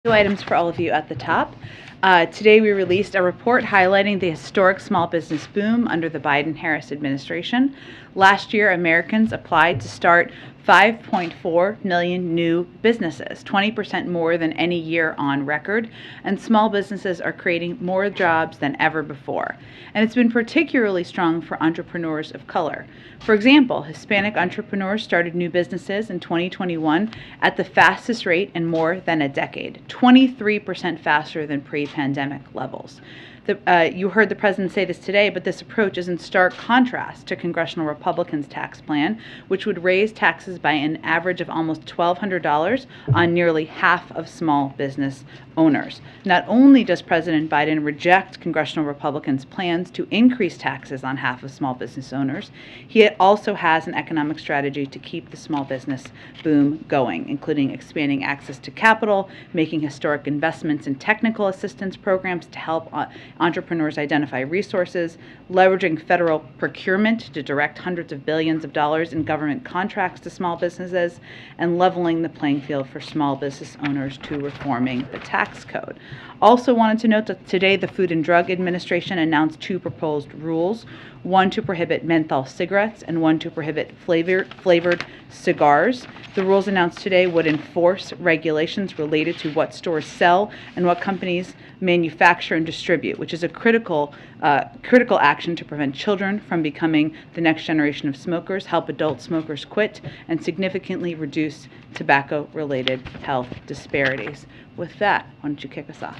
Two items for all of you at the top. Today we released a report highlighting the historic small business boom under the Biden-Harris administration. Last year, Americans applied to start 5.4 million new businesses, 20% more than any year on record, and small businesses are creating more jobs than ever before. And it's been particularly strong for entrepreneurs of color. For example, Hispanic entrepreneurs started new businesses in 2021 at the fastest rate in more than a decade, 23% faster than pre-pandemic levels. You heard the president say this today, but this approach is in stark contrast to congressional Republicans' tax plan, which would raise taxes by an average of almost $1,200 on nearly half of small business owners. Not only does President Biden reject congressional Republicans' plans to increase taxes on half of small business owners, he also has an economic strategy to keep the small business boom going, including expanding access to capital, making historic investments in technical assistance programs to help entrepreneurs identify resources, leveraging federal procurement to direct hundreds of billions of dollars in government contracts to small businesses, and leveling the playing field for small business owners to reforming the tax code. Also wanted to note that today the Food and Drug Administration announced two proposed rules, one to prohibit menthol cigarettes and one to prohibit flavored cigars. The rules announced today would enforce regulations related to what stores sell and what companies manufacture and distribute, which is a critical action to prevent children from becoming the next generation of smokers, help adult smokers quit, and significantly reduce tobacco-related health disparities. With that, why don't you kick us off?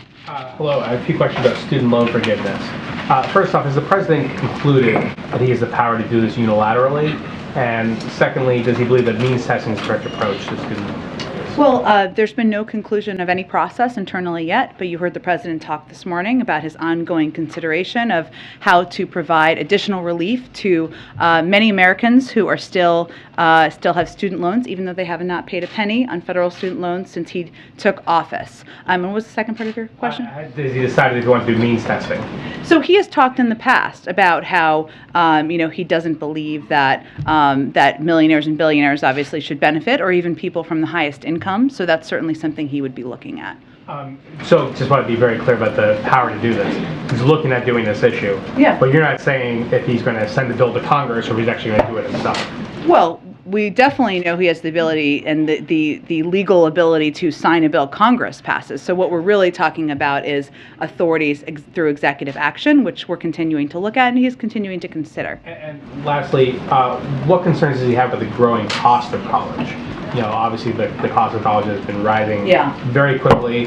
Hello, I have a few questions about student loan forgiveness. First off, has the president concluded that he has the power to do this unilaterally? And secondly, does he believe that means testing is the correct approach to student loan? Well, there's been no conclusion of any process internally yet, but you heard the president talk this morning about his ongoing consideration of how to provide additional relief to many Americans who are still have student loans, even though they have not paid a penny on federal student loans since he took office. And what was the second part of your question? Has he decided to go on to do means testing? So he has talked in the past about how he doesn't believe that that millionaires and billionaires obviously should benefit, or even people from the highest income. So that's certainly something he would be looking at. So just want to be very clear about the power to do this. He's looking at doing this issue. Yeah. But you're not saying if he's going to send the bill to Congress or if he's actually going to do it himself. Well, we definitely know he has the ability and the legal ability to sign a bill Congress passes. So what we're really talking about is authorities through executive action, which we're continuing to look at and he's continuing to consider. And lastly, what concerns does he have with the growing cost of college? Obviously the cost of college has been rising very quickly.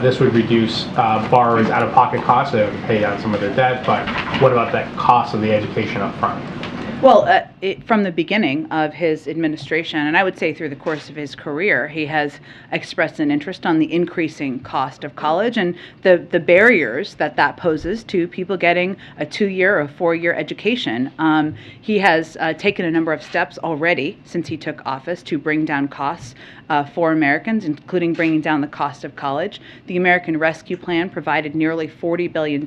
This would reduce borrowers' out-of-pocket costs. They would pay down some of their debt, but what about that cost of the education up front? Well, from the beginning of his administration, and I would say through the course of his career, he has expressed an interest on the increasing cost of college and the barriers that poses to people getting a 2-year or 4-year education. He has taken a number of steps already since he took office to bring down costs for Americans, including bringing down the cost of college. The American Rescue Plan provided nearly $40 billion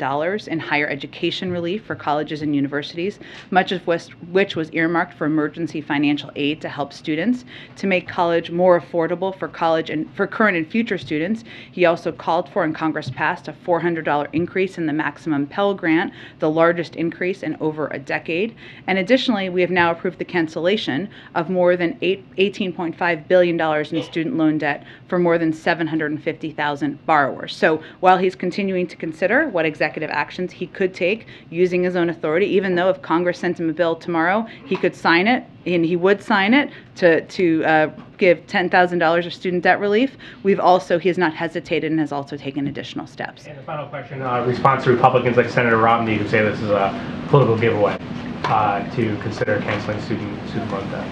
in higher education relief for colleges and universities, much of which was earmarked for emergency financial aid to help students to make college more affordable for college and for current and future students. He also called for, and Congress passed, a $400 increase in the maximum Pell Grant, the largest increase in over a decade. And additionally, we have now approved the cancellation of more than $18.5 billion in student loan debt for more than 750,000 borrowers. So while he's continuing to consider what executive actions he could take using his own authority, even though if Congress sent him a bill tomorrow, he could sign it, and he would sign it to give $10,000 of student debt relief. He has not hesitated and has also taken additional steps. And the final question, response to Republicans like Senator Romney who say this is a political giveaway to consider canceling student loan debt.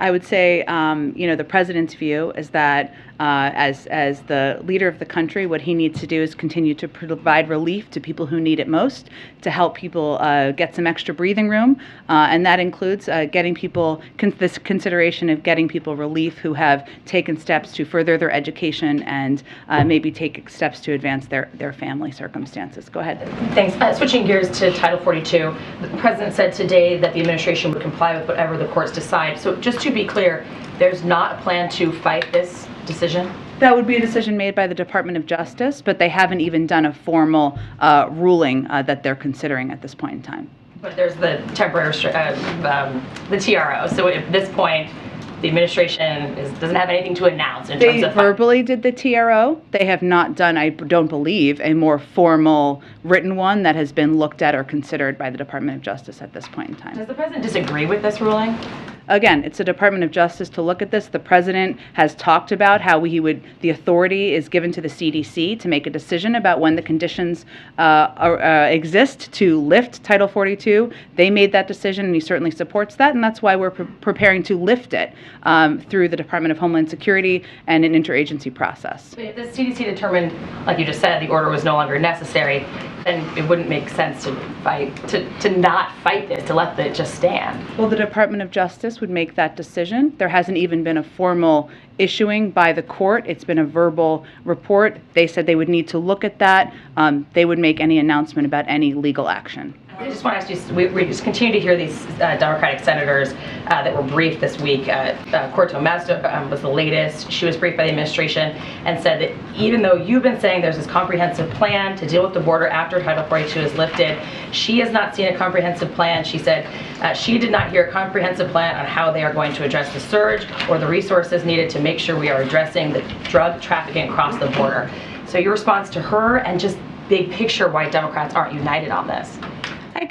I would say, the president's view is that as the leader of the country, what he needs to do is continue to provide relief to people who need it most, to help people get some extra breathing room, and that includes getting people this consideration of getting people relief who have taken steps to further their education and maybe take steps to advance their family circumstances. Go ahead. Thanks. Switching gears to Title 42, the president said today that the administration would comply with whatever the courts decide. So just to be clear, there's not a plan to fight this decision? That would be a decision made by the Department of Justice, but they haven't even done a formal ruling that they're considering at this point in time. But there's the temporary, the TRO. So at this point, the administration doesn't have anything to announce in terms of... They verbally did the TRO. They have not done, I don't believe, a more formal written one that has been looked at or considered by the Department of Justice at this point in time. Does the president disagree with this ruling? Again, it's the Department of Justice to look at this. The president has talked about how the authority is given to the CDC to make a decision about when the conditions exist to lift Title 42. They made that decision, and he certainly supports that, and that's why we're preparing to lift it through the Department of Homeland Security and an interagency process. But if the CDC determined, like you just said, the order was no longer necessary, then it wouldn't make sense to not fight this, to let it just stand. Well, the Department of Justice would make that decision. There hasn't even been a formal issuing by the court. It's been a verbal report. They said they would need to look at that. They would make any announcement about any legal action. I just want to ask you, we just continue to hear these Democratic senators that were briefed this week. Corto Mazda was the latest. She was briefed by the administration and said that even though you've been saying there's this comprehensive plan to deal with the border after Title 42 is lifted, she has not seen a comprehensive plan. She said she did not hear a comprehensive plan on how they are going to address the surge or the resources needed to make sure we are addressing the drug trafficking across the border. So your response to her, and just big picture, why Democrats aren't united on this?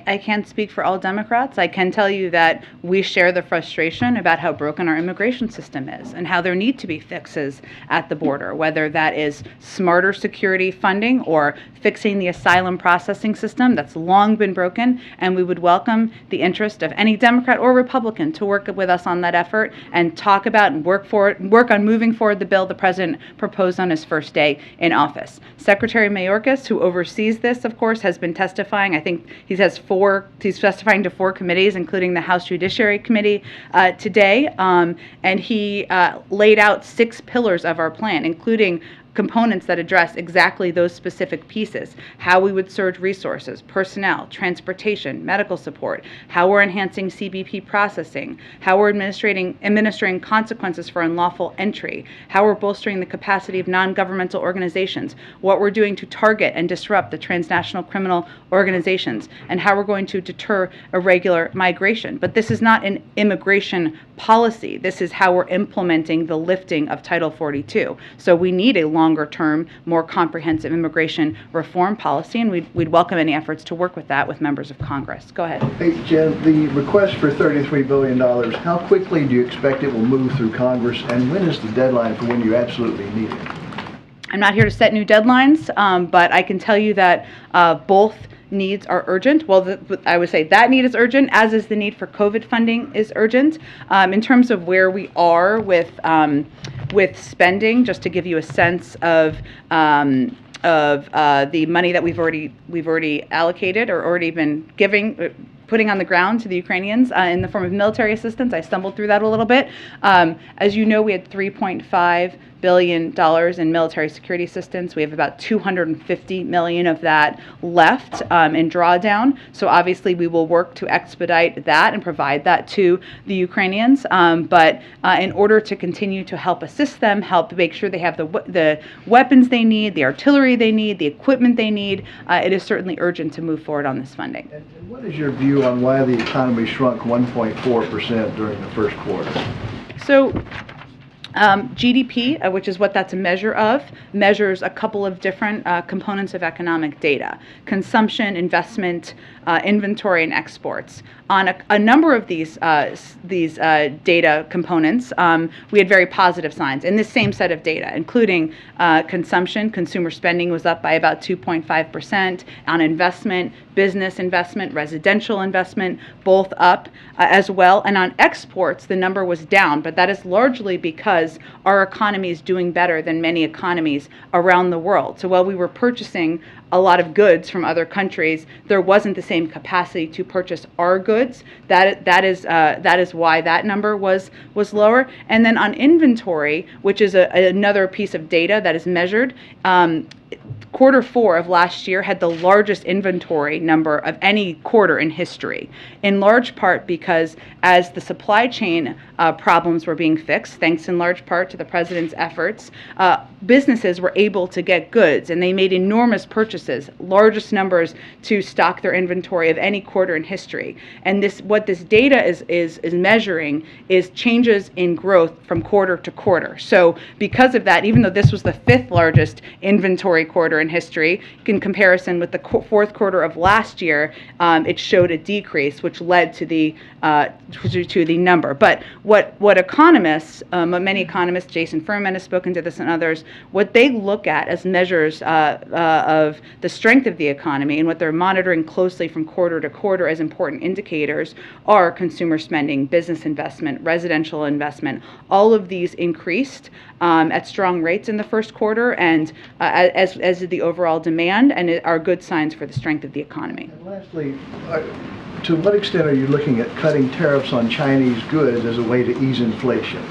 I can't speak for all Democrats. I can tell you that we share the frustration about how broken our immigration system is and how there need to be fixes at the border, whether that is smarter security funding or fixing the asylum processing system that's long been broken. And we would welcome the interest of any Democrat or Republican to work with us on that effort and talk about and work on moving forward the bill the president proposed on his first day in office. Secretary Mayorkas, who oversees this, of course, has been testifying. I think he's testifying to 4 committees, including the House Judiciary Committee today, and he laid out 6 pillars of our plan, including components that address exactly those specific pieces: how we would surge resources, personnel, transportation, medical support, how we're enhancing CBP processing, how we're administering consequences for unlawful entry, how we're bolstering the capacity of non-governmental organizations, what we're doing to target and disrupt the transnational criminal organizations, and how we're going to deter irregular migration. But this is not an immigration policy. This is how we're implementing the lifting of Title 42. So we need a longer-term, more comprehensive immigration reform policy, and we'd welcome any efforts to work with that with members of Congress. Go ahead. Hey, Jen, the request for $33 billion, how quickly do you expect it will move through Congress, and when is the deadline for when you absolutely need it? I'm not here to set new deadlines, but I can tell you that both needs are urgent. Well, I would say that need is urgent, as is the need for COVID funding is urgent. In terms of where we are with spending, just to give you a sense of the money that we've already allocated or already been putting on the ground to the Ukrainians in the form of military assistance. I stumbled through that a little bit. As you know, we had $3.5 billion in military security assistance. We have about $250 million of that left in drawdown. So obviously we will work to expedite that and provide that to the Ukrainians. But in order to continue to help assist them, help make sure they have the weapons they need, the artillery they need, the equipment they need, it is certainly urgent to move forward on this funding. And what is your view on why the economy shrunk 1.4% during the first quarter? So GDP, which is what that's a measure of, measures a couple of different components of economic data: consumption, investment, inventory, and exports. On a number of these data components, we had very positive signs in this same set of data, including consumption. Consumer spending was up by about 2.5%. On investment, business investment, residential investment, both up as well. And on exports, the number was down, but that is largely because our economy is doing better than many economies around the world. So while we were purchasing a lot of goods from other countries, there wasn't the same capacity to purchase our goods. That is why that number was lower. And then on inventory, which is another piece of data that is measured, quarter 4 of last year had the largest inventory number of any quarter in history, in large part because as the supply chain problems were being fixed, thanks in large part to the president's efforts, businesses were able to get goods, and they made enormous purchases, largest numbers to stock their inventory of any quarter in history. And what this data is measuring is changes in growth from quarter to quarter. So because of that, even though this was the 5th largest inventory quarter in history, in comparison with the 4th quarter of last year, it showed a decrease, which led to the number. But what economists, many economists, Jason Furman has spoken to this and others, what they look at as measures of the strength of the economy and what they're monitoring closely from quarter to quarter as important indicators are consumer spending, business investment, residential investment. All of these increased at strong rates in the first quarter, and as did the overall demand, and are good signs for the strength of the economy. And lastly, to what extent are you looking at cutting tariffs on Chinese goods as a way to ease inflation?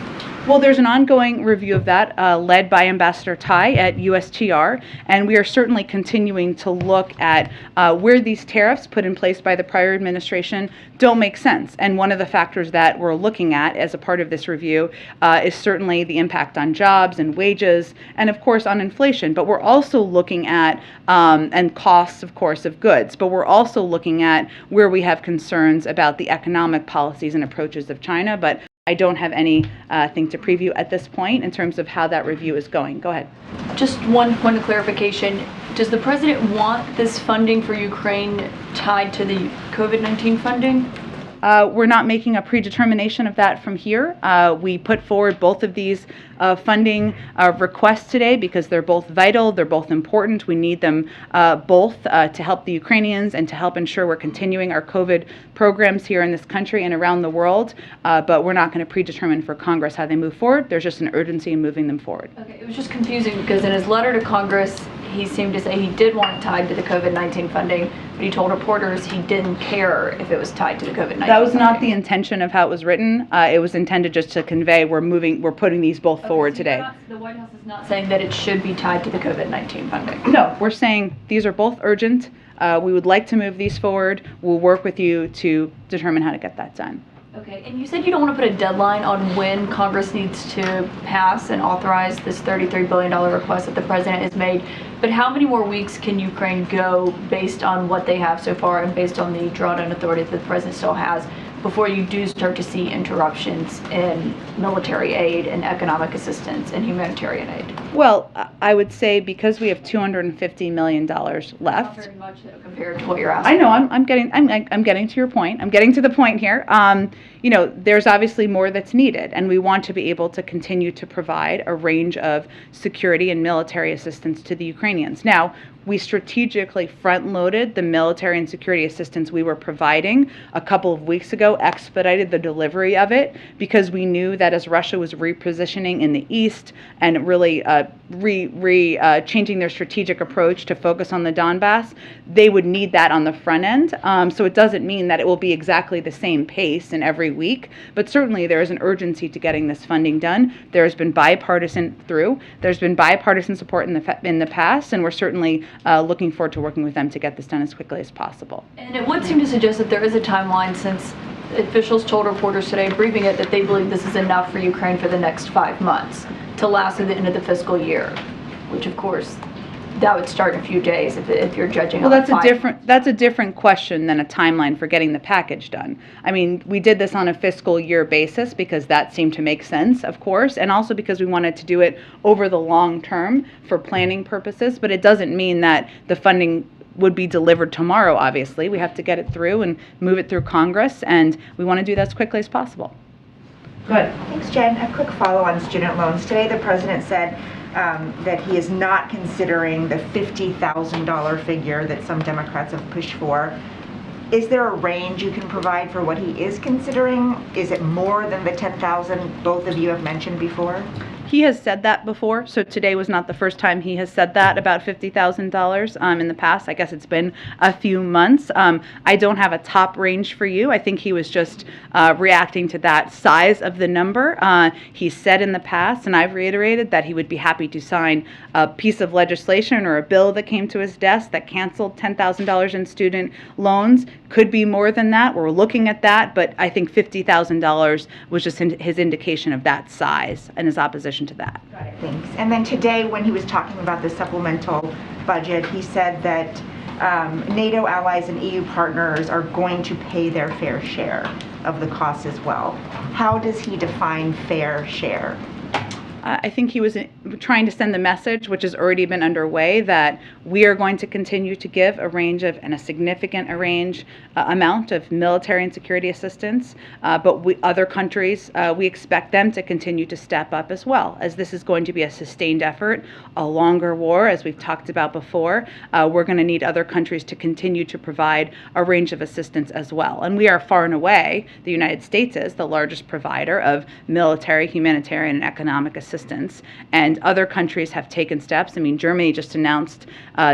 Well, there's an ongoing review of that led by Ambassador Tai at USTR, and we are certainly continuing to look at where these tariffs put in place by the prior administration don't make sense. And one of the factors that we're looking at as a part of this review is certainly the impact on jobs and wages, and of course on inflation. But we're also looking at, and costs, of course, of goods, but we're also looking at where we have concerns about the economic policies and approaches of China. But I don't have anything to preview at this point in terms of how that review is going. Go ahead. Just one point of clarification. Does the president want this funding for Ukraine tied to the COVID-19 funding? We're not making a predetermination of that from here. We put forward both of these funding requests today because they're both vital, they're both important. We need them both to help the Ukrainians and to help ensure we're continuing our COVID programs here in this country and around the world. But we're not going to predetermine for Congress how they move forward. There's just an urgency in moving them forward. Okay, it was just confusing because in his letter to Congress, he seemed to say he did want it tied to the COVID-19 funding, but he told reporters he didn't care if it was tied to the COVID-19 That was funding. not the intention of how it was written. It was intended just to convey we're putting these both forward so today. The White House is not saying that it should be tied to the COVID-19 funding. No, we're saying these are both urgent. We would like to move these forward. We'll work with you to determine how to get that done. Okay, and you said you don't want to put a deadline on when Congress needs to pass and authorize this $33 billion request that the president has made, but how many more weeks can Ukraine go based on what they have so far and based on the drawdown authority that the president still has before you do start to see interruptions in military aid and economic assistance and humanitarian aid? Well, I would say because we have $250 million left. Not very much though, compared to what you're asking. I know. I'm getting to your point. I'm getting to the point here. There's obviously more that's needed, and we want to be able to continue to provide a range of security and military assistance to the Ukrainians. Now, we strategically front-loaded the military and security assistance we were providing a couple of weeks ago, expedited the delivery of it, because we knew that as Russia was repositioning in the east and really changing their strategic approach to focus on the Donbass, they would need that on the front end. So it doesn't mean that it will be exactly the same pace in every week, but certainly there is an urgency to getting this funding done. There's been bipartisan support in the past, and we're certainly looking forward to working with them to get this done as quickly as possible. And it would seem to suggest that there is a timeline, since officials told reporters today, briefing it, that they believe this is enough for Ukraine for the next 5 months to last through the end of the fiscal year, which of course that would start in a few days if you're judging. Well, that's a different question than a timeline for getting the package done. I mean, we did this on a fiscal year basis because that seemed to make sense, of course, and also because we wanted to do it over the long term for planning purposes, but it doesn't mean that the funding would be delivered tomorrow, obviously. We have to get it through and move it through Congress, and we want to do that as quickly as possible. Go ahead. Thanks, Jen. A quick follow on student loans. Today, the president said that he is not considering the $50,000 figure that some Democrats have pushed for. Is there a range you can provide for what he is considering? Is it more than the $10,000 both of you have mentioned before? He has said that before, so today was not the first time he has said that about $50,000 in the past. I guess it's been a few months. I don't have a top range for you. I think he was just reacting to that size of the number. He said in the past, and I've reiterated, that he would be happy to sign a piece of legislation or a bill that came to his desk that canceled $10,000 in student loans. Could be more than that. We're looking at that, but I think $50,000 was just his indication of that size and his opposition addition to that. Got it, thanks. And then today, when he was talking about the supplemental budget, he said that NATO allies and EU partners are going to pay their fair share of the costs as well. How does he define fair share? I think he was trying to send the message, which has already been underway, that we are going to continue to give a range of and a significant amount of military and security assistance, but other countries, we expect them to continue to step up as well, as this is going to be a sustained effort, a longer war, as we've talked about before. We're going to need other countries to continue to provide a range of assistance as well. And we are far and away, the United States is the largest provider of military, humanitarian, and economic assistance. And other countries have taken steps. I mean, Germany just announced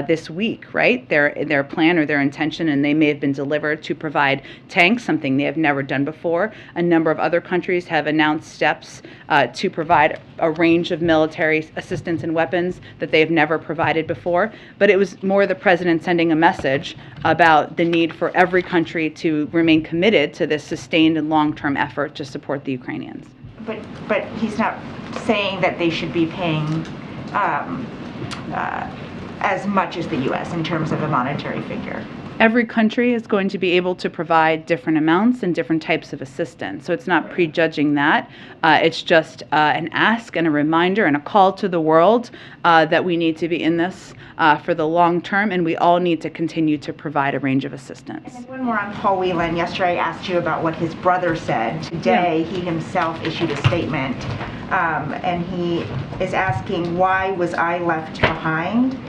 this week, right, their plan or their intention, and they may have been delivered to provide tanks, something they have never done before. A number of other countries have announced steps to provide a range of military assistance and weapons that they have never provided before. But it was more the president sending a message about the need for every country to remain committed to this sustained and long-term effort to support the Ukrainians. But he's not saying that they should be paying as much as the U.S. in terms of a monetary figure. Every country is going to be able to provide different amounts and different types of assistance. So it's not prejudging that. It's just an ask and a reminder and a call to the world that we need to be in this for the long term, and we all need to continue to provide a range of assistance. And then one more on Paul Whelan. Yesterday I asked you about what his brother said. Today he himself issued a statement, and he is asking, why was I left behind?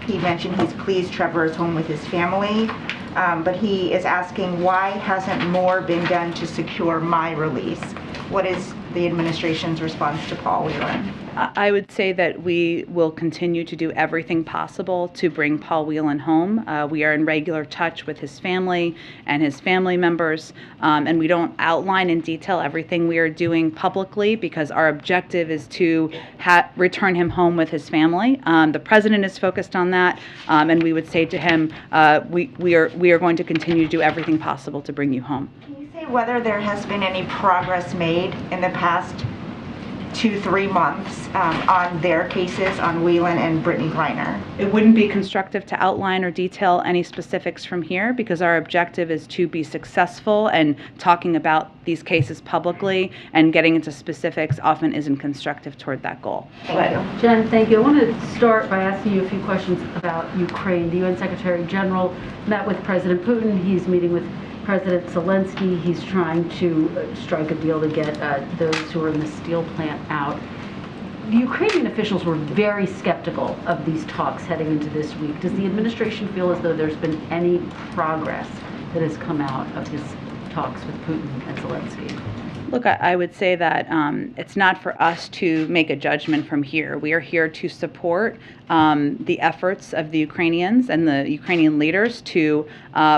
He mentioned he's pleased Trevor is home with his family, but he is asking, why hasn't more been done to secure my release? What is the administration's response to Paul Whelan? I would say that we will continue to do everything possible to bring Paul Whelan home. We are in regular touch with his family and his family members, and we don't outline in detail everything we are doing publicly because our objective is to return him home with his family. The president is focused on that, and we would say to him, we are going to continue to do everything possible to bring you home. Can you say whether there has been any progress made in the past 2-3 months on their cases on Whelan and Brittany Griner? It wouldn't be constructive to outline or detail any specifics from here because our objective is to be successful, and talking about these cases publicly and getting into specifics often isn't constructive toward that goal. Thank you. Jen, thank you. I want to start by asking you a few questions about Ukraine. The UN Secretary General met with President Putin. He's meeting with President Zelensky. He's trying to strike a deal to get those who are in the steel plant out. The Ukrainian officials were very skeptical of these talks heading into this week. Does the administration feel as though there's been any progress that has come out of his talks with Putin and Zelensky? Look, I would say that it's not for us to make a judgment from here. We are here to support the efforts of the Ukrainians and the Ukrainian leaders to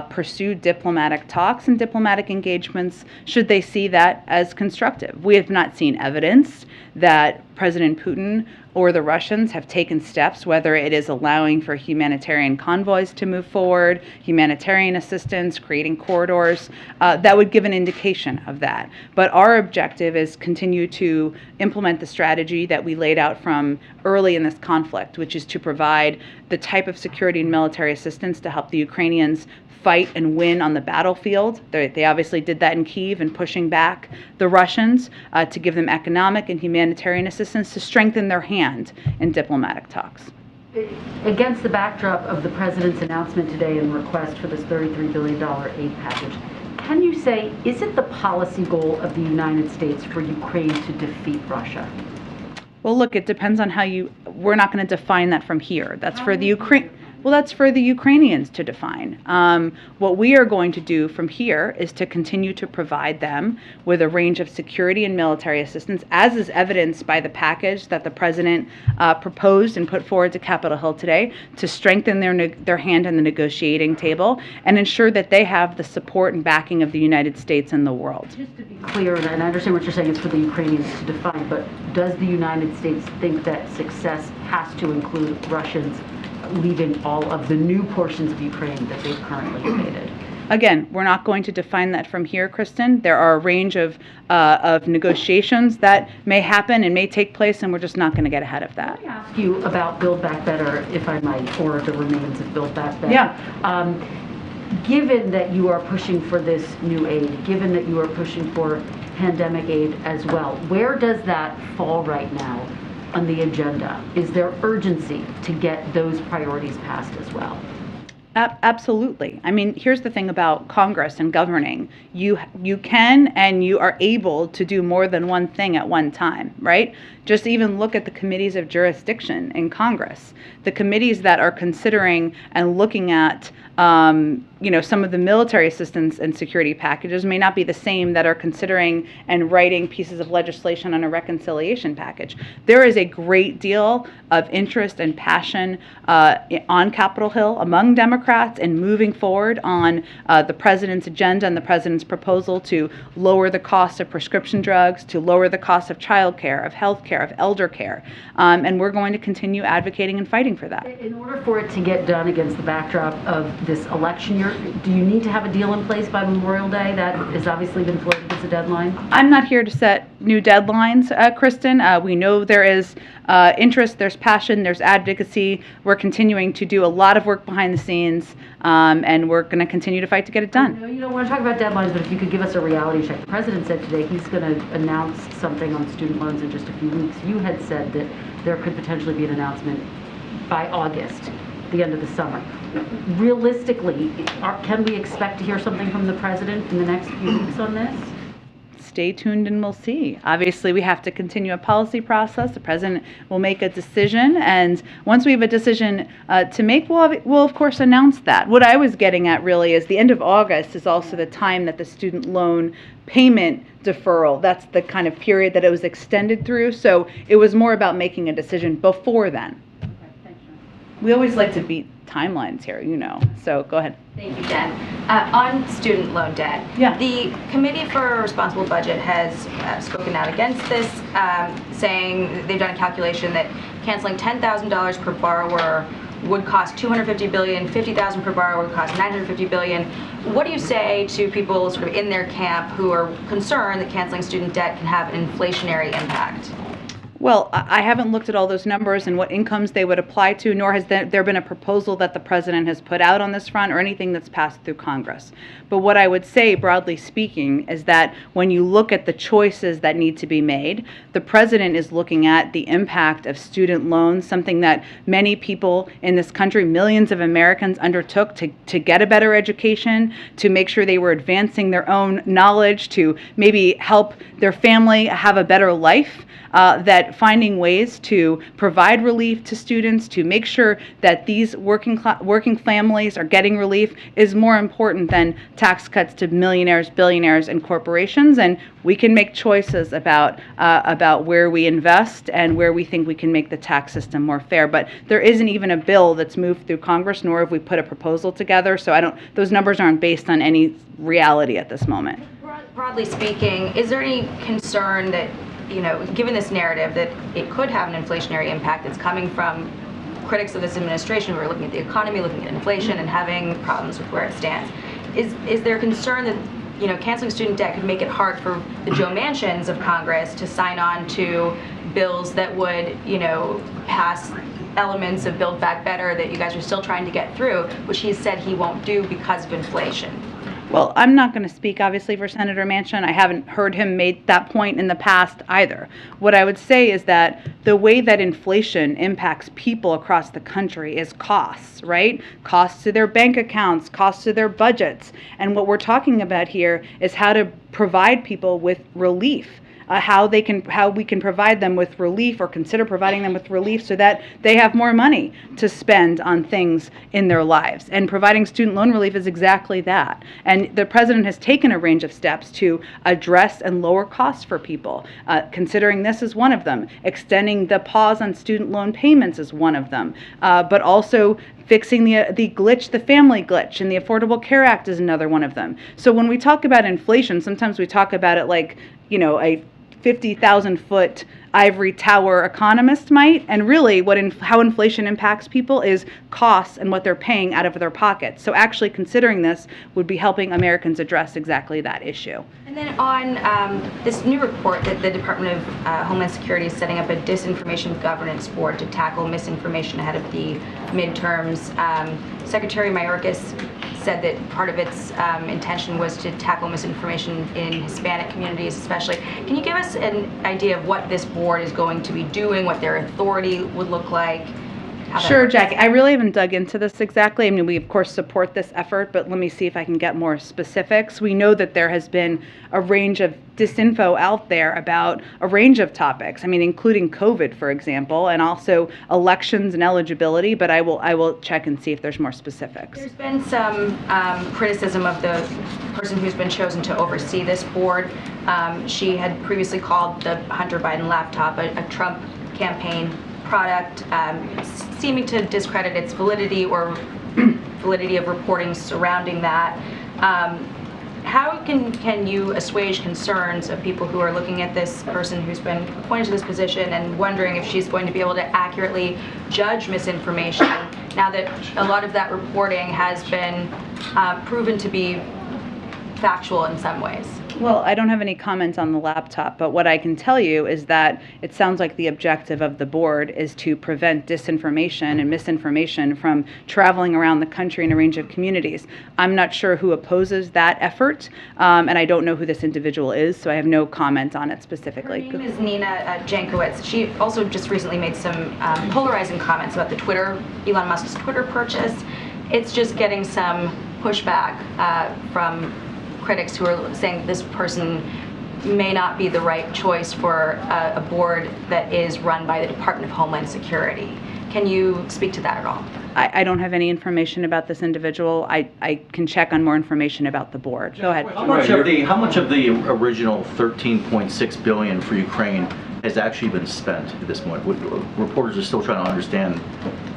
pursue diplomatic talks and diplomatic engagements should they see that as constructive. We have not seen evidence that President Putin or the Russians have taken steps, whether it is allowing for humanitarian convoys to move forward, humanitarian assistance, creating corridors, that would give an indication of that. But our objective is continue to implement the strategy that we laid out from early in this conflict, which is to provide the type of security and military assistance to help the Ukrainians fight and win on the battlefield. They obviously did that in Kyiv and pushing back the Russians, to give them economic and humanitarian assistance to strengthen their hand in diplomatic talks. Against the backdrop of the president's announcement today and request for this $33 billion aid package, can you say, is it the policy goal of the United States for Ukraine to defeat Russia? Well, look, it depends on we're not going to define that from here. That's for the Ukraine. Well, that's for the Ukrainians to define. What we are going to do from here is to continue to provide them with a range of security and military assistance, as is evidenced by the package that the president proposed and put forward to Capitol Hill today, to strengthen their hand on the negotiating table and ensure that they have the support and backing of the United States and the world. Just to be clear, and I understand what you're saying, it's for the Ukrainians to define, but does the United States think that success has to include Russians leaving all of the new portions of Ukraine that they've currently invaded? Again, we're not going to define that from here, Kristen. There are a range of negotiations that may happen and may take place, and we're just not going to get ahead of that. Let me ask you about Build Back Better, if I might, or the remains of Build Back Better. Yeah. Given that you are pushing for this new aid, given that you are pushing for pandemic aid as well, where does that fall right now on the agenda? Is there urgency to get those priorities passed as well? Absolutely. I mean, here's the thing about Congress and governing. You can and you are able to do more than one thing at one time, right? Just even look at the committees of jurisdiction in Congress. The committees that are considering and looking at some of the military assistance and security packages may not be the same that are considering and writing pieces of legislation on a reconciliation package. There is a great deal of interest and passion on Capitol Hill among Democrats in moving forward on the president's agenda and the president's proposal to lower the cost of prescription drugs, to lower the cost of child care, of health care, of elder care. And we're going to continue advocating and fighting for that. In order for it to get done against the backdrop of this election year, do you need to have a deal in place by Memorial Day? That has obviously been floated as a deadline. I'm not here to set new deadlines, Kristen. We know there is interest, there's passion, there's advocacy. We're continuing to do a lot of work behind the scenes, and we're going to continue to fight to get it done. I know you don't want to talk about deadlines, but if you could give us a reality check. The president said today he's going to announce something on student loans in just a few weeks. You had said that there could potentially be an announcement by August, the end of the summer. Realistically, can we expect to hear something from the president in the next few weeks on this? Stay tuned and we'll see. Obviously, we have to continue a policy process. The president will make a decision, and once we have a decision to make, we'll of course announce that. What I was getting at really is the end of August is also the time that the student loan payment deferral, that's the kind of period that it was extended through. So it was more about making a decision before then. Okay, thanks, Jen. We always like to beat timelines here, so go ahead. Thank you, Jen. On student loan debt, Yeah. the Committee for a Responsible Budget has spoken out against this, saying they've done a calculation that canceling $10,000 per borrower would cost $250 billion, $50,000 per borrower would cost $950 billion. What do you say to people sort of in their camp who are concerned that canceling student debt can have an inflationary impact? Well, I haven't looked at all those numbers and what incomes they would apply to, nor has there been a proposal that the president has put out on this front or anything that's passed through Congress. But what I would say, broadly speaking, is that when you look at the choices that need to be made, the president is looking at the impact of student loans, something that many people in this country, millions of Americans, undertook to get a better education, to make sure they were advancing their own knowledge, to maybe help their family have a better life. That finding ways to provide relief to students, to make sure that these working families are getting relief is more important than tax cuts to millionaires, billionaires, and corporations. And we can make choices about where we invest and where we think we can make the tax system more fair. But there isn't even a bill that's moved through Congress, nor have we put a proposal together. So those numbers aren't based on any reality at this moment. Broadly speaking, is there any concern that, given this narrative that it could have an inflationary impact that's coming from critics of this administration who are looking at the economy, looking at inflation, and having problems with where it stands? Is there concern that, canceling student debt could make it hard for the Joe Manchins of Congress to sign on to bills that would, pass elements of Build Back Better that you guys are still trying to get through, which he said he won't do because of inflation? Well, I'm not going to speak, obviously, for Senator Manchin. I haven't heard him make that point in the past either. What I would say is that the way that inflation impacts people across the country is costs, right? Costs to their bank accounts, costs to their budgets. And what we're talking about here is how to provide people with relief. How we can provide them with relief or consider providing them with relief so that they have more money to spend on things in their lives. And providing student loan relief is exactly that. And the president has taken a range of steps to address and lower costs for people. Considering this is one of them. Extending the pause on student loan payments is one of them. But also fixing the glitch, the family glitch, and the Affordable Care Act is another one of them. So when we talk about inflation, sometimes we talk about it like, a 50,000-foot ivory tower economist might. And really, how inflation impacts people is costs and what they're paying out of their pockets. So actually considering this would be helping Americans address exactly that issue. And then on this new report that the Department of Homeland Security is setting up a disinformation governance board to tackle misinformation ahead of the midterms. Secretary Mayorkas said that part of its intention was to tackle misinformation in Hispanic communities especially. Can you give us an idea of what this board is going to be doing, what their authority would look like? Sure, Jackie. I really haven't dug into this exactly. I mean, we of course support this effort, but let me see if I can get more specifics. We know that there has been a range of disinfo out there about a range of topics. I mean, including COVID, for example, and also elections and eligibility. But I will check and see if there's more specifics. There's been some criticism of the person who's been chosen to oversee this board. She had previously called the Hunter Biden laptop a Trump campaign product, seeming to discredit its validity or validity of reporting surrounding that. How can you assuage concerns of people who are looking at this person who's been appointed to this position and wondering if she's going to be able to accurately judge misinformation now that a lot of that reporting has been proven to be factual in some ways? Well, I don't have any comments on the laptop, but what I can tell you is that it sounds like the objective of the board is to prevent disinformation and misinformation from traveling around the country in a range of communities. I'm not sure who opposes that effort, and I don't know who this individual is, so I have no comment on it specifically. Her name is Nina Jankowicz. She also just recently made some polarizing comments about Elon Musk's Twitter purchase. It's just getting some pushback from critics who are saying this person may not be the right choice for a board that is run by the Department of Homeland Security. Can you speak to that at all? I don't have any information about this individual. I can check on more information about the board. Go ahead. How much of the original $13.6 billion for Ukraine has actually been spent at this point? Reporters are still trying to understand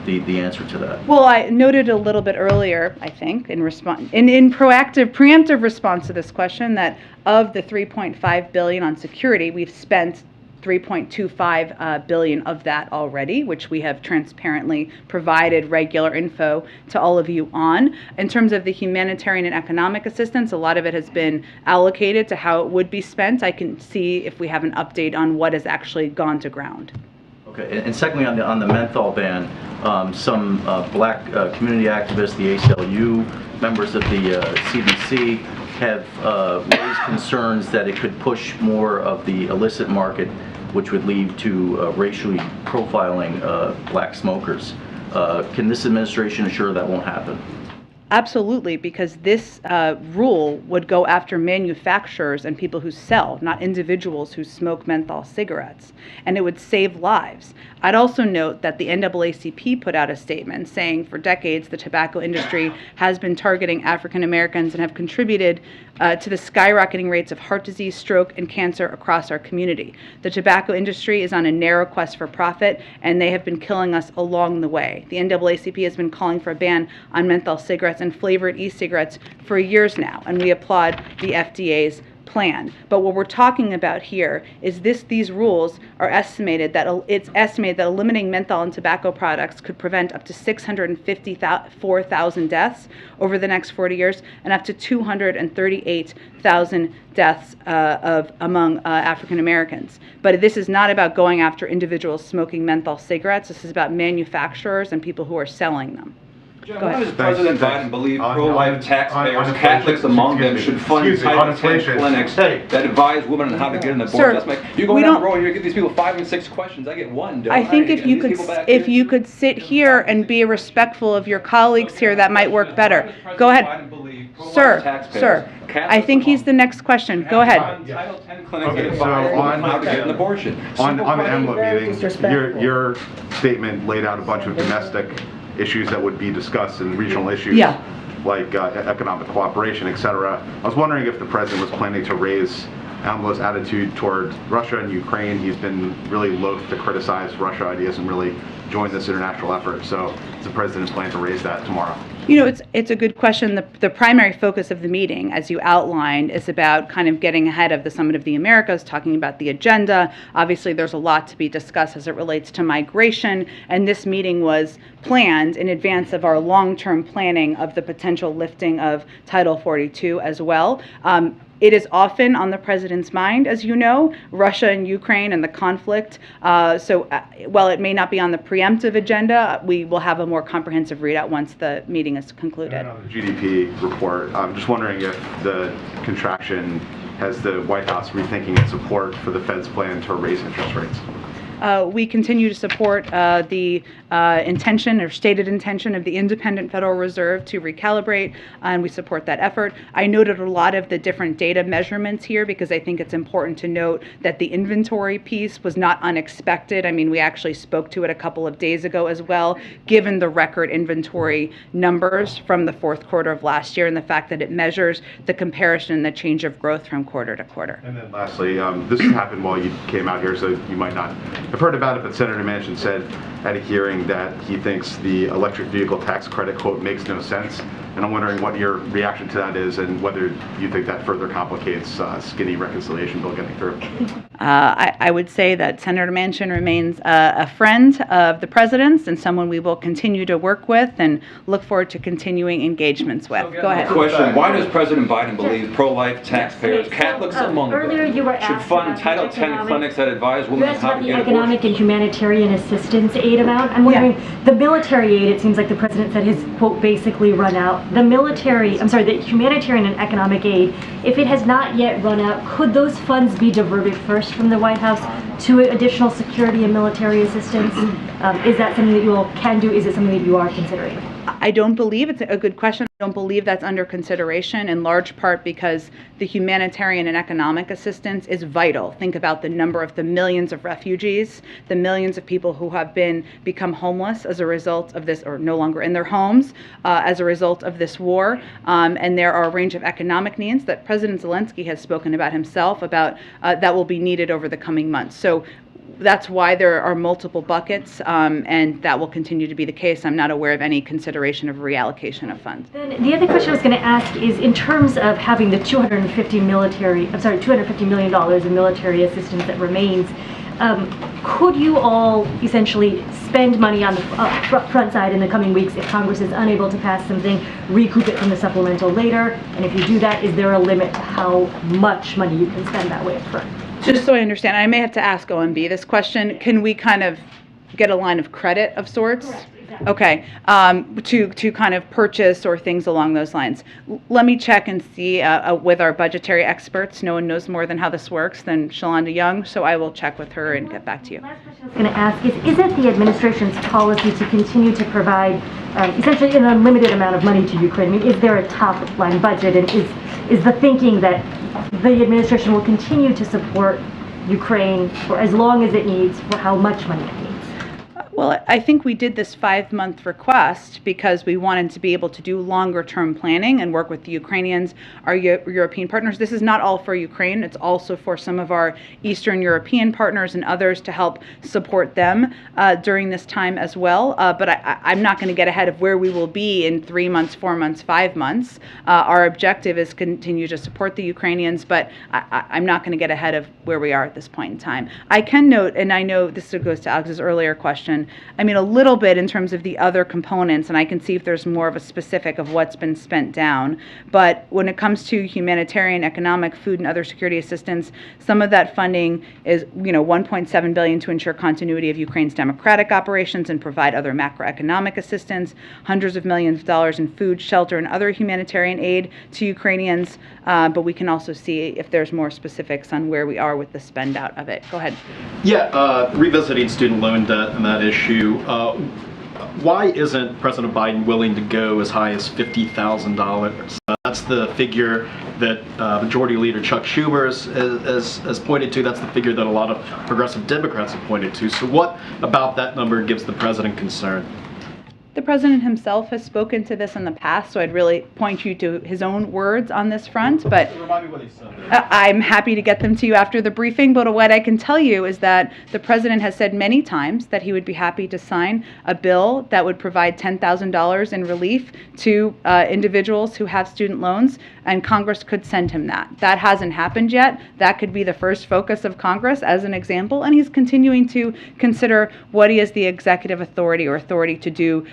the answer to that. Well, I noted a little bit earlier, I think, in preemptive response to this question, that of the $3.5 billion on security, we've spent $3.25 billion of that already, which we have transparently provided regular info to all of you on. In terms of the humanitarian and economic assistance, a lot of it has been allocated to how it would be spent. I can see if we have an update on what has actually gone to ground. Okay, and secondly, on the menthol ban, some black community activists, the ACLU, members of the CDC have raised concerns that it could push more of the illicit market, which would lead to racially profiling black smokers. Can this administration assure that won't happen? Absolutely, because this rule would go after manufacturers and people who sell, not individuals who smoke menthol cigarettes, and it would save lives. I'd also note that the NAACP put out a statement saying for decades the tobacco industry has been targeting African Americans and have contributed to the skyrocketing rates of heart disease, stroke, and cancer across our community. The tobacco industry is on a narrow quest for profit, and they have been killing us along the way. The NAACP has been calling for a ban on menthol cigarettes and flavored e-cigarettes for years now, and we applaud the FDA's plan. But what we're talking about here is these rules are estimated that it's estimated that eliminating menthol in tobacco products could prevent up to 654,000 deaths over the next 40 years and up to 238,000 deaths among African Americans. But this is not about going after individuals smoking menthol cigarettes. This is about manufacturers and people who are selling them. Why does President Biden believe pro-life taxpayers, Catholics among them, should fund Title 10 clinics that advise women on how to get an abortion? You go down the road, you give these people 5 and 6 questions. I get one. I think if you could sit here and be respectful of your colleagues here, that might work better. Go ahead, sir. I think he's the next question. Go ahead. Title 10 clinics that advise women how to get an abortion. On the EMLA meeting, your statement laid out a bunch of domestic issues that would be discussed and regional issues like economic cooperation, etc. I was wondering if the president was planning to raise AMLO's attitude toward Russia and Ukraine. He's been really loath to criticize Russia ideas and really join this international effort. So does the president plan to raise that tomorrow? You know, it's a good question. The primary focus of the meeting, as you outlined, is about kind of getting ahead of the Summit of the Americas, talking about the agenda. Obviously, there's a lot to be discussed as it relates to migration, and this meeting was planned in advance of our long-term planning of the potential lifting of Title 42 as well. It is often on the president's mind, as you know, Russia and Ukraine and the conflict. So while it may not be on the preemptive agenda, we will have a more comprehensive readout once the meeting is concluded. And on the GDP report, I'm just wondering if the contraction has the White House rethinking its support for the Fed's plan to raise interest rates. We continue to support the intention or stated intention of the independent Federal Reserve to recalibrate, and we support that effort. I noted a lot of the different data measurements here because I think it's important to note that the inventory piece was not unexpected. I mean, we actually spoke to it a couple of days ago as well, given the record inventory numbers from the fourth quarter of last year and the fact that it measures the comparison and the change of growth from quarter to quarter. And then lastly, this happened while you came out here, so you might not have heard about it, but Senator Manchin said at a hearing that he thinks the electric vehicle tax credit, quote, makes no sense. And I'm wondering what your reaction to that is and whether you think that further complicates skinny reconciliation bill getting through. I would say that Senator Manchin remains a friend of the president's and someone we will continue to work with and look forward to continuing engagements with. Go ahead. Question, why does President Biden believe pro-life taxpayers, Catholics among them, should fund Title 10 clinics that advise women how to get economic and humanitarian assistance aid amount? I'm wondering, the military aid, it seems like the president said his, quote, basically run out. The humanitarian and economic aid, if it has not yet run out, could those funds be diverted first from the White House to additional security and military assistance? Is that something that you all can do? Is it something that you are considering? I don't believe it's a good question. I don't believe that's under consideration, in large part because the humanitarian and economic assistance is vital. Think about the number of the millions of refugees, the millions of people who have become homeless as a result of this, or no longer in their homes as a result of this war. And there are a range of economic needs that President Zelensky has spoken about himself about that will be needed over the coming months. So that's why there are multiple buckets, and that will continue to be the case. I'm not aware of any consideration of reallocation of funds. Then the other question I was going to ask is, in terms of having the $250 million in military assistance that remains, could you all essentially spend money on the front side in the coming weeks if Congress is unable to pass something, recoup it from the supplemental later? And if you do that, is there a limit to how much money you can spend that way up front? Just so I understand, I may have to ask OMB this question. Can we kind of get a line of credit of sorts? Correct, exactly. Okay, to kind of purchase or things along those lines. Let me check and see with our budgetary experts. No one knows more than how this works than Shalonda Young, so I will check with her and get back to you. Last question I was going to ask is it the administration's policy to continue to provide essentially an unlimited amount of money to Ukraine? I mean, is there a top line budget, and is the thinking that the administration will continue to support Ukraine for as long as it needs, for how much money it needs? Well, I think we did this 5-month request because we wanted to be able to do longer-term planning and work with the Ukrainians, our European partners. This is not all for Ukraine. It's also for some of our Eastern European partners and others to help support them during this time as well. But I'm not going to get ahead of where we will be in 3 months, 4 months, 5 months. Our objective is continue to support the Ukrainians, but I'm not going to get ahead of where we are at this point in time. I can note, and I know this goes to Alex's earlier question, I mean, a little bit in terms of the other components, and I can see if there's more of a specific of what's been spent down. But when it comes to humanitarian, economic, food, and other security assistance, some of that funding is, $1.7 billion to ensure continuity of Ukraine's democratic operations and provide other macroeconomic assistance, hundreds of millions of dollars in food, shelter, and other humanitarian aid to Ukrainians. But we can also see if there's more specifics on where we are with the spend out of it. Go ahead. Yeah, revisiting student loan debt and that issue, why isn't President Biden willing to go as high as $50,000? That's the figure that Majority Leader Chuck Schumer has pointed to. That's the figure that a lot of progressive Democrats have pointed to. So what about that number gives the president concern? The president himself has spoken to this in the past, so I'd really point you to his own words on this front. But I'm happy to get them to you after the briefing. But what I can tell you is that the president has said many times that he would be happy to sign a bill that would provide $10,000 in relief to individuals who have student loans, and Congress could send him that. That hasn't happened yet. That could be the first focus of Congress as an example, and he's continuing to consider what he has the executive authority or authority to do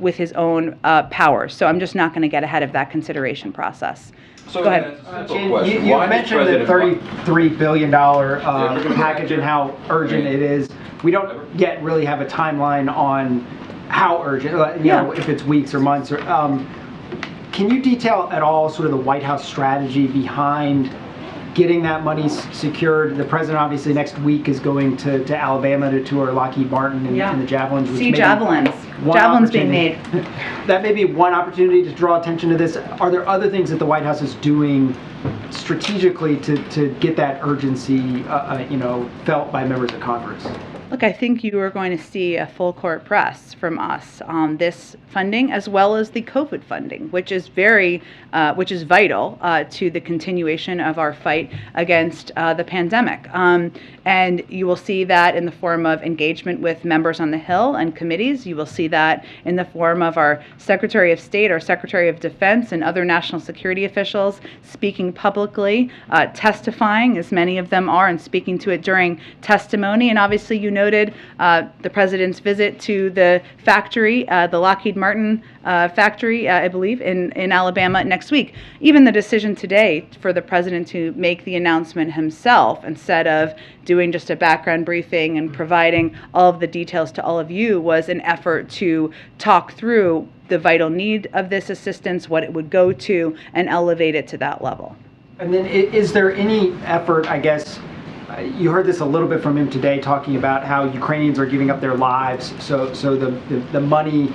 with his own powers. So I'm just not going to get ahead of that consideration process. So go ahead. You mentioned the $33 billion package and how urgent it is. We don't yet really have a timeline on how urgent, you know, if it's weeks or months. Or, can you detail at all sort of the White House strategy behind getting that money secured? The president obviously next week is going to Alabama to tour Lockheed Martin and the Javelins. See Javelins. Javelins being made. That may be one opportunity to draw attention to this. Are there other things that the White House is doing strategically to get that urgency, you know, felt by members of Congress? Look, I think you are going to see a full court press from us on this funding, as well as the COVID funding, which is vital to the continuation of our fight against the pandemic. And you will see that in the form of engagement with members on the Hill and committees. You will see that in the form of our Secretary of State, our Secretary of Defense, and other national security officials speaking publicly, testifying, as many of them are, and speaking to it during testimony. And obviously, you noted the president's visit to the factory, the Lockheed Martin factory, I believe, in Alabama next week. Even the decision today for the president to make the announcement himself instead of doing just a background briefing and providing all of the details to all of you was an effort to talk through the vital need of this assistance, what it would go to, and elevate it to that level. And then is there any effort, I guess, you heard this a little bit from him today, talking about how Ukrainians are giving up their lives, so the money,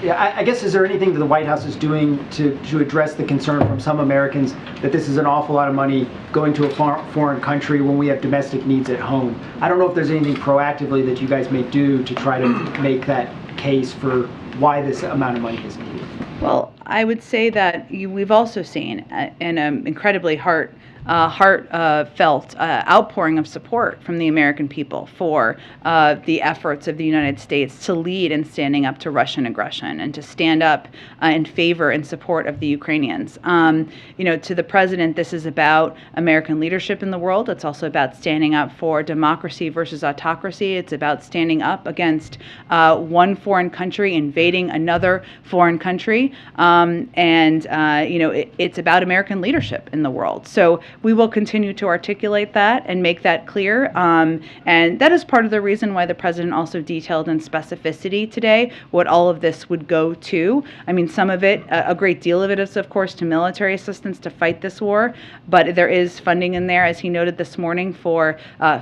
I guess, is there anything that the White House is doing to address the concern from some Americans that this is an awful lot of money going to a foreign country when we have domestic needs at home? I don't know if there's anything proactively that you guys may do to try to make that case for why this amount of money is needed. Well, I would say that we've also seen an incredibly heartfelt outpouring of support from the American people for the efforts of the United States to lead in standing up to Russian aggression and to stand up in favor and support of the Ukrainians. You know, to the president, this is about American leadership in the world. It's also about standing up for democracy versus autocracy. It's about standing up against one foreign country invading another foreign country. You know, it's about American leadership in the world. So we will continue to articulate that and make that clear. And that is part of the reason why the president also detailed in specificity today what all of this would go to. I mean, some of it, a great deal of it is, of course, to military assistance to fight this war. But there is funding in there, as he noted this morning, for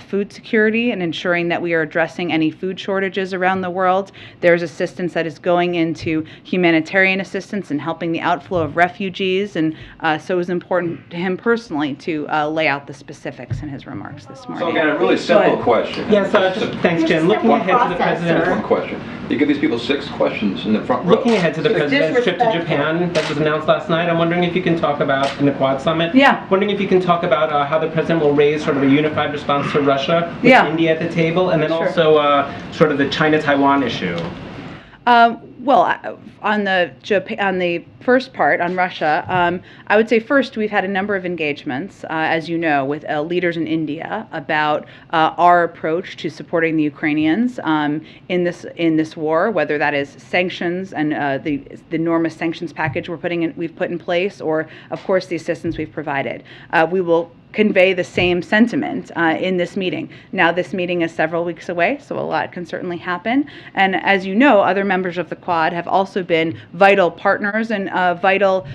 food security and ensuring that we are addressing any food shortages around the world. There's assistance that is going into humanitarian assistance and helping the outflow of refugees. And so it was important to him personally to lay out the specifics in his remarks this morning. So again, a really simple question. Yes, thanks, Jen. Looking ahead to the president. One question. You give these people 6 questions in the front row. Looking ahead to the president's trip to Japan that was announced last night, I'm wondering if you can talk about, in the Quad Summit, wondering if you can talk about how the president will raise sort of a unified response to Russia with India at the table, and then also sort of the China-Taiwan issue. Well, on the first part, on Russia, I would say first we've had a number of engagements, as you know, with leaders in India about our approach to supporting the Ukrainians in this war, whether that is sanctions and the enormous sanctions package we've put in place, or of course the assistance we've provided. We will convey the same sentiment in this meeting. Now, this meeting is several weeks away, so a lot can certainly happen. And as you know, other members of the Quad have also been vital partners and vital,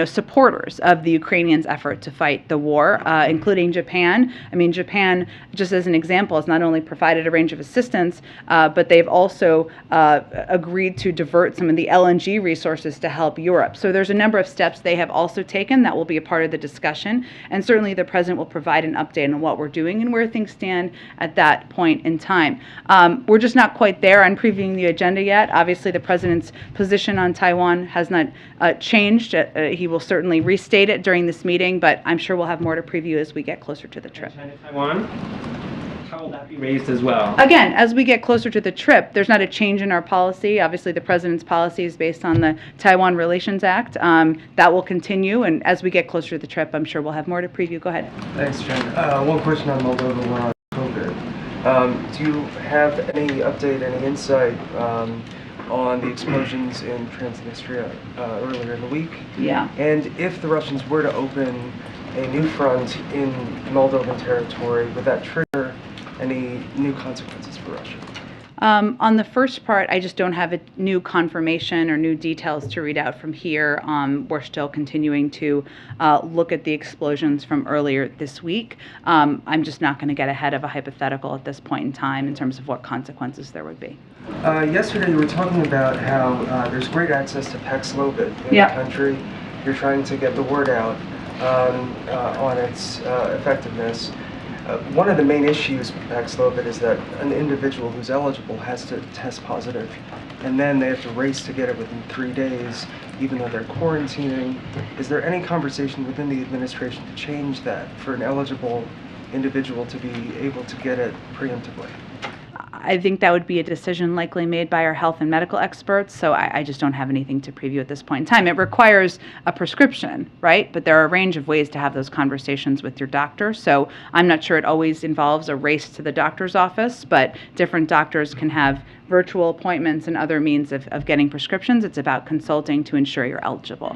supporters of the Ukrainians' effort to fight the war, including Japan. I mean, Japan, just as an example, has not only provided a range of assistance, but they've also agreed to divert some of the LNG resources to help Europe. So there's a number of steps they have also taken that will be a part of the discussion. And certainly certainly the President will provide an update on what we're doing and where things stand at that point in time. We're just not quite there on previewing the agenda yet. Obviously, the President's position on Taiwan has not changed. He will certainly restate it during this meeting, but I'm sure we'll have more to preview as we get closer to the trip. China, Taiwan? How will that be raised as well? Again, as we get closer to the trip, there's not a change in our policy. Obviously, the President's policy is based on the Taiwan Relations Act. That will continue, and as we get closer to the trip, I'm sure we'll have more to preview. Go ahead. Thanks, Jen. One question on Moldova, one on COVID. Do you have any update, any insight on the explosions in Transnistria earlier in the week? Yeah. And if the Russians were to open a new front in Moldovan territory, would that trigger any new consequences for Russia? On the first part, I just don't have a new confirmation or new details to read out from here. We're still continuing to look at the explosions from earlier this week. I'm just not going to get ahead of a hypothetical at this point in time in terms of what consequences there would be. Yesterday you were talking about how there's great access to Paxlovid in the country. You're trying to get the word out on its effectiveness. One of the main issues with Paxlovid is that an individual who's eligible has to test positive, and then they have to race to get it within 3 days, even though they're quarantining. Is there any conversation within the administration to change that for an eligible individual to be able to get it preemptively? I think that would be a decision likely made by our health and medical experts, so I just don't have anything to preview at this point in time. It requires a prescription, right? But there are a range of ways to have those conversations with your doctor, so I'm not sure it always involves a race to the doctor's office, but different doctors can have virtual appointments and other means of getting prescriptions. It's about consulting to ensure you're eligible.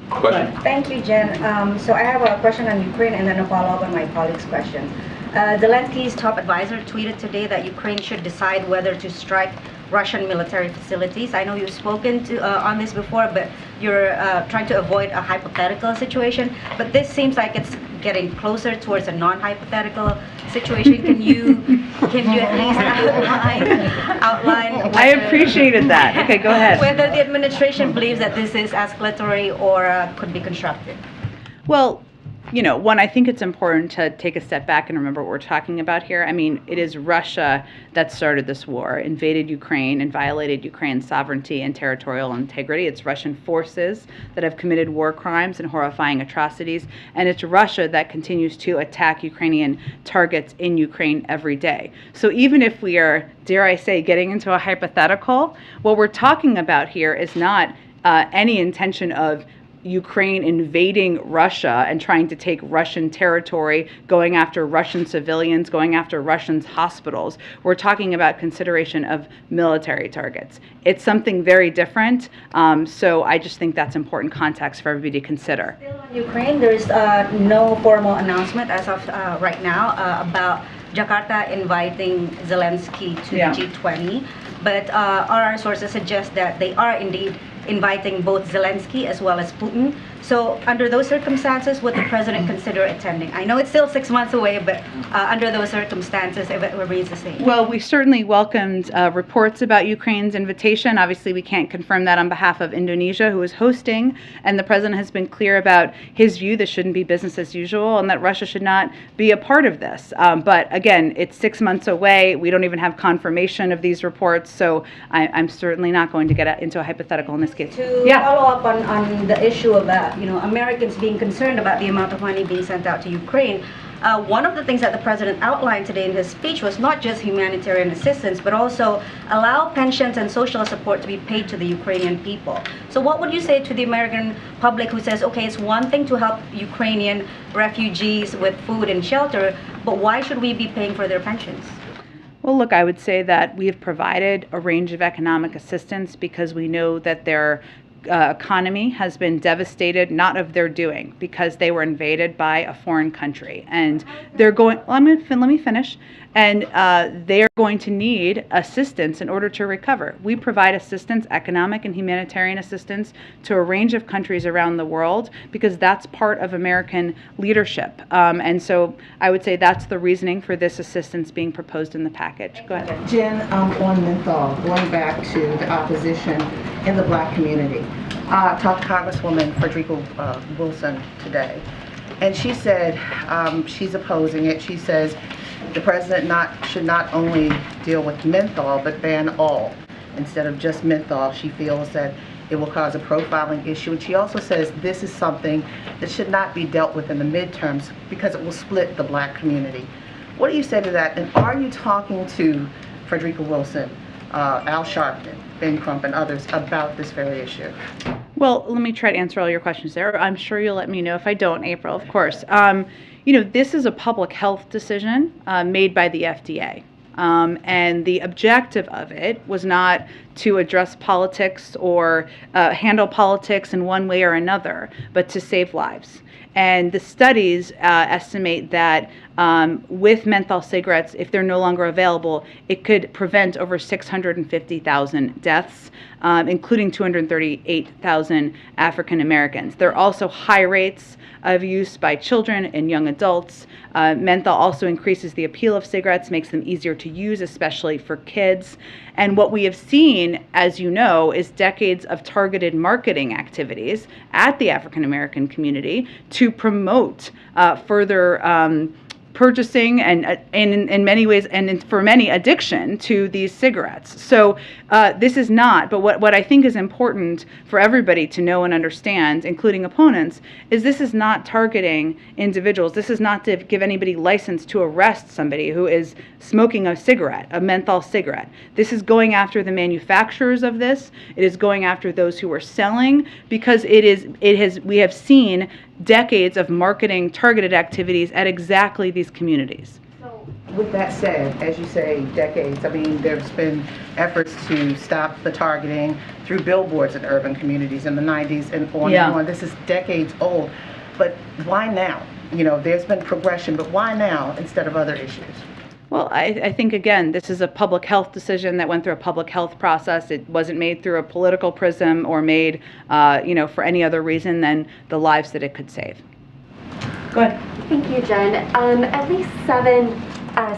Question. Thank you, Jen. So I have a question on Ukraine and then a follow-up on my colleague's question. Zelensky's top advisor tweeted today that Ukraine should decide whether to strike Russian military facilities. I know you've spoken on this before, but you're trying to avoid a hypothetical situation. But this seems like it's getting closer towards a non-hypothetical situation. Can you at least outline? I appreciated that. Okay, go ahead. Whether the administration believes that this is escalatory or could be constructive. Well, you know, one, I think it's important to take a step back and remember what we're talking about here. I mean, it is Russia that started this war, invaded Ukraine and violated Ukraine's sovereignty and territorial integrity. It's Russian forces that have committed war crimes and horrifying atrocities. And it's Russia that continues to attack Ukrainian targets in Ukraine every day. So even if we are, dare I say, getting into a hypothetical, what we're talking about here is not any intention of Ukraine invading Russia and trying to take Russian territory, going after Russian civilians, going after Russians' hospitals. We're talking about consideration of military targets. It's something very different, so I just think that's important context for everybody to consider. Still on Ukraine, there is no formal announcement as of right now about Jakarta inviting Zelensky to the G20, but our sources suggest that they are indeed inviting both Zelensky as well as Putin. So under those circumstances, would the president consider attending? I know it's still 6 months away, but under those circumstances, if it remains the same. Well, we certainly welcomed reports about Ukraine's invitation. Obviously, we can't confirm that on behalf of Indonesia, who is hosting, and the president has been clear about his view this shouldn't be business as usual and that Russia should not be a part of this. But again, it's 6 months away. We don't even have confirmation of these reports, so I'm certainly not going to get into a hypothetical in this case. To follow up on the issue of Americans being concerned about the amount of money being sent out to Ukraine, one of the things that the president outlined today in his speech was not just humanitarian assistance, but also allow pensions and social support to be paid to the Ukrainian people. So what would you say to the American public who says, okay, it's one thing to help Ukrainian refugees with food and shelter, but why should we be paying for their pensions? Well, look, I would say that we have provided a range of economic assistance because we know that their economy has been devastated, not of their doing, because they were invaded by a foreign country. And they're going, let me finish. And they are going to need assistance in order to recover. We provide assistance, economic and humanitarian assistance, to a range of countries around the world because that's part of American leadership. And so I would say that's the reasoning for this assistance being proposed in the package. Go ahead. Jen, on Menthol, going back to the opposition in the Black community. Talked to Congresswoman Frederica Wilson today. And she said she's opposing it. She says the president should not only deal with menthol, but ban all. Instead of just menthol, she feels that it will cause a profiling issue. And she also says this is something that should not be dealt with in the midterms because it will split the black community. What do you say to that? And are you talking to Frederica Wilson, Al Sharpton, Ben Crump, and others about this very issue? Well, let me try to answer all your questions there. I'm sure you'll let me know if I don't, April, of course. This is a public health decision made by the FDA. And the objective of it was not to address politics or handle politics in one way or another, but to save lives. And the studies estimate that with menthol cigarettes, if they're no longer available, it could prevent over 650,000 deaths, including 238,000 African Americans. There are also high rates of use by children and young adults. Menthol also increases the appeal of cigarettes, makes them easier to use, especially for kids. And what we have seen, as you know, is decades of targeted marketing activities at the African American community to promote further purchasing and in many ways, and for many, addiction to these cigarettes. So this is not, but what I think is important for everybody to know and understand, including opponents, is this is not targeting individuals. This is not to give anybody license to arrest somebody who is smoking a cigarette, a menthol cigarette. This is going after the manufacturers of this. It is going after those who are selling, because we have seen decades of marketing targeted activities at exactly these communities. With that said, as you say, decades, I mean, there's been efforts to stop the targeting through billboards in urban communities in the 90s and on and on. This is decades old. But why now? There's been progression, but why now instead of other issues? Well, I think, again, this is a public health decision that went through a public health process. It wasn't made through a political prism or made, for any other reason than the lives that it could save. Go ahead. Thank you, Jen. At least 7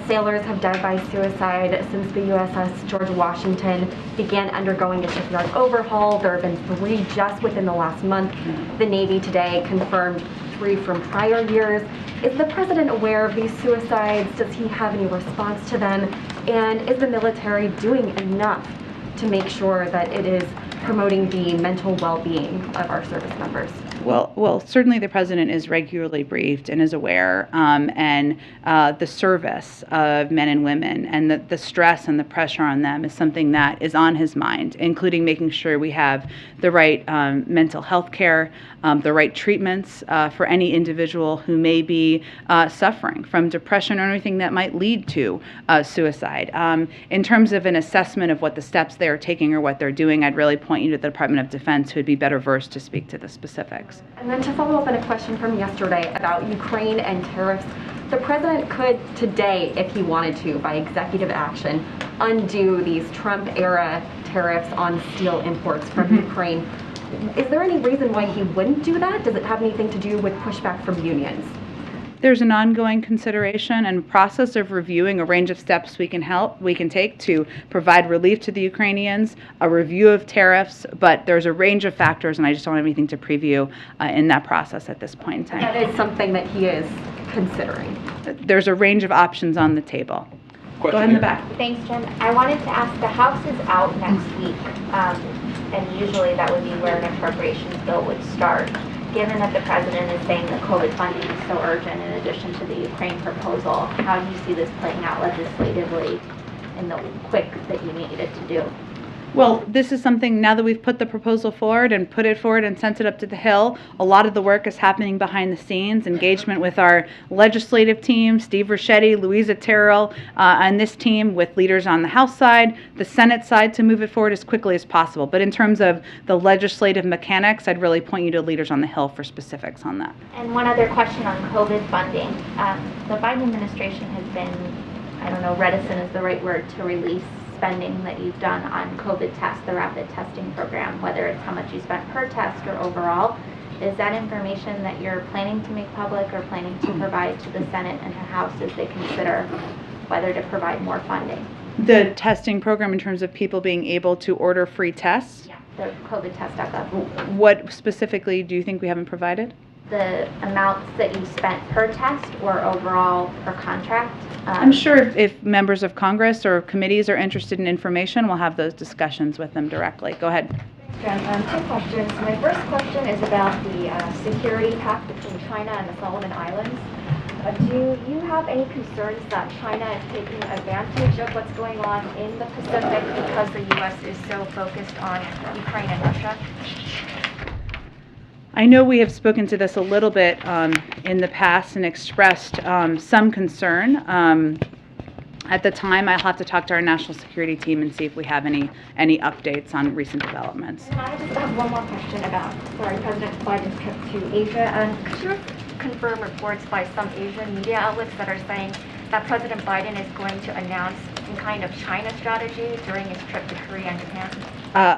sailors have died by suicide since the USS George Washington began undergoing a shipyard overhaul. There have been 3 just within the last month. The Navy today confirmed 3 from prior years. Is the president aware of these suicides? Does he have any response to them? And is the military doing enough to make sure that it is promoting the mental well-being of our service members? Well, certainly the president is regularly briefed and is aware, and the service of men and women and the stress and the pressure on them is something that is on his mind, including making sure we have the right mental health care, the right treatments for any individual who may be suffering from depression or anything that might lead to suicide. In terms of an assessment of what the steps they are taking or what they're doing, I'd really point you to the Department of Defense, who would be better versed to speak to the specifics. And then to follow up on a question from yesterday about Ukraine and tariffs, the president could today, if he wanted to, by executive action, undo these Trump-era tariffs on steel imports from Ukraine. Is there any reason why he wouldn't do that? Does it have anything to do with pushback from unions? There's an ongoing consideration and process of reviewing a range of steps we can take to provide relief to the Ukrainians, a review of tariffs, but there's a range of factors, and I just don't have anything to preview in that process at this point in time. That is something that he is considering. There's a range of options on the table. Go ahead in the back. Thanks, Jen. I wanted to ask, the House is out next week, and usually that would be where an appropriations bill would start. Given that the president is saying that COVID funding is so urgent in addition to the Ukraine proposal, how do you see this playing out legislatively in the quick that you need it to do? Well, this is something, now that we've put the proposal forward and put it forward and sent it up to the Hill, a lot of the work is happening behind the scenes, engagement with our legislative team, Steve Ricchetti, Louisa Terrell, and this team with leaders on the House side, the Senate side, to move it forward as quickly as possible. But in terms of the legislative mechanics, I'd really point you to leaders on the Hill for specifics on that. And one other question on COVID funding. The Biden administration has been, I don't know, reticent is the right word, to release spending that you've done on COVID tests, the rapid testing program, whether it's how much you spent per test or overall. Is that information that you're planning to make public or planning to provide to the Senate and the House as they consider whether to provide more funding? The testing program in terms of people being able to order free tests? Yeah, the COVID test.gov. What specifically do you think we haven't provided? the amounts that you spent per test or overall per contract? I'm sure if members of Congress or committees are interested in information, we'll have those discussions with them directly. Go ahead. Jen, two questions. My first question is about the security pact between China and the Solomon Islands. Do you have any concerns that China is taking advantage of what's going on in the Pacific because the U.S. is so focused on Ukraine and Russia? I know we have spoken to this a little bit in the past and expressed some concern. At the time, I'll have to talk to our national security team and see if we have any updates on recent developments. And I just have one more question about, President Biden's trip to Asia. Could you confirm reports by some Asian media outlets that are saying that President Biden is going to announce some kind of China strategy during his trip to Korea and Japan?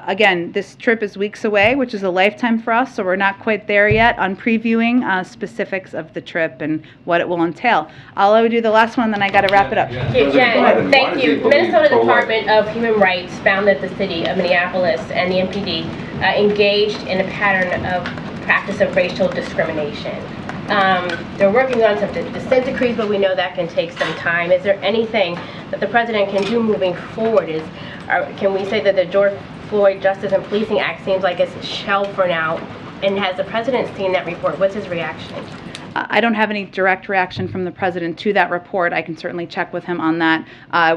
Again, this trip is weeks away, which is a lifetime for us, so we're not quite there yet on previewing specifics of the trip and what it will entail. I'll do the last one, then I got to wrap it up. Jen, thank you. Minnesota Department of Human Rights found that the city of Minneapolis and the NPD engaged in a pattern of practice of racial discrimination. They're working on some dissent decrees, but we know that can take some time. Is there anything that the president can do moving forward? Can we say that the George Floyd Justice and Policing Act seems like it's shelved for now? And has the president seen that report? What's his reaction? I don't have any direct reaction from the president to that report. I can certainly check with him on that.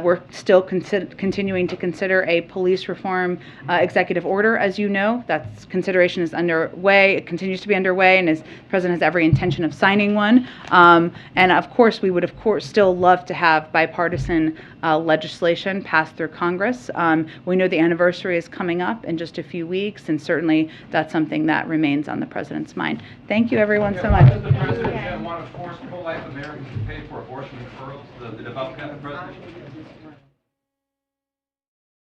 We're still continuing to consider a police reform executive order, as you know. That consideration is underway. It continues to be underway, and the president has every intention of signing one. And of course, we would still love to have bipartisan legislation passed through Congress. We know the anniversary is coming up in just a few weeks, and certainly that's something that remains on the president's mind. Thank you, everyone, so much. Want to force pro-life Americans to pay for abortion referrals, the development president?